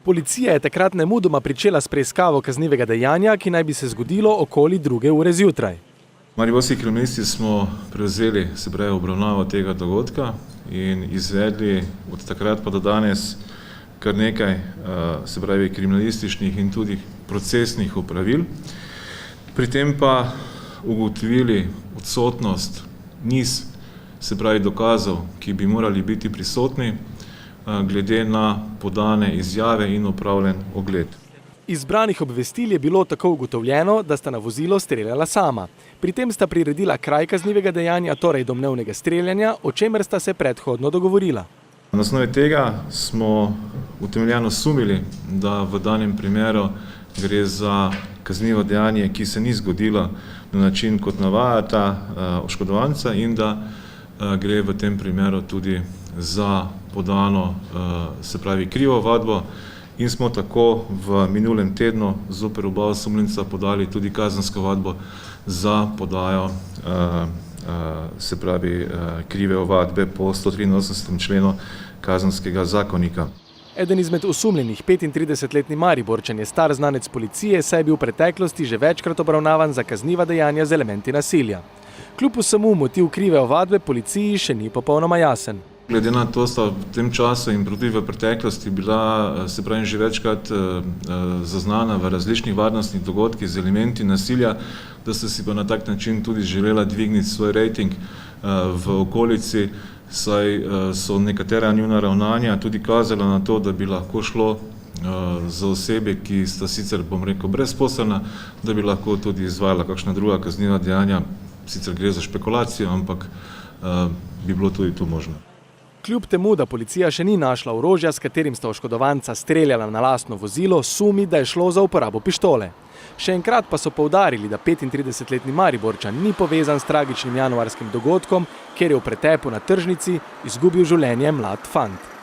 Policija je takrat nemudoma pričela s preiskavo kaznivega dejanja, ki naj bi se zgodilo okoli 2. ure zjutraj. Mariborski kriminalisti smo prevzeli obravnavo tega dogodka in izvedli od takrat pa do danes kar nekaj kriminalističnih in tudi procesnih opravil. Pri tem pa ugotovili odsotnost niz dokazov, ki bi morali biti prisotni glede na podane izjave in opravljen ogled. Iz zbranih obvestil je bilo tako ugotovljeno, da sta na vozilo streljala sama. Pri tem sta priredila kraj kaznivega dejanja, torej domnevnega streljanja, o čemer sta se predhodno dogovorila. Na osnovi tega smo utemeljeno sumili, da v danem primeru gre za kaznivo dejanje, ki se ni zgodilo na način, kot navajata oškodovanca, in da gre v tem primeru tudi za podano, krivo ovadbo, in smo tako v minulem tednu zoper oba osumljenca podali tudi kazensko ovadbo za podajo krive ovadbe po 183. členu Kazenskega zakonika. Eden izmed osumljenih, 35-letni Mariborčan, je star znanec policije, saj je bil v preteklosti že večkrat obravnavan za kazniva dejanja z elementi nasilja. Kljub vsemu motiv krive ovadbe policiji še ni popolnoma jasen. Glede na to sta v tem času in tudi v preteklosti bila, že večkrat zaznana v različnih varnostnih dogodkih z elementi nasilja, da sta si pa na tak način tudi želela dvigniti svoj rejting v okolici, saj so nekatera njuna ravnanja tudi kazala na to, da bi lahko šlo za osebe, ki sta sicer, brezposelna, da bi lahko tudi izvajala kakšna druga kazniva dejanja, sicer gre za špekulacijo, ampak bi bilo tudi to možno. Kljub temu, da policija še ni našla orožja, s katerim sta oškodovanca streljala na lastno vozilo, sumi, da je šlo za uporabo pištole. Še enkrat pa so poudarili, da 35-letni Mariborčan ni povezan s tragičnim januarskim dogodkom, kjer je v pretepu na tržnici izgubil življenje mlad fant.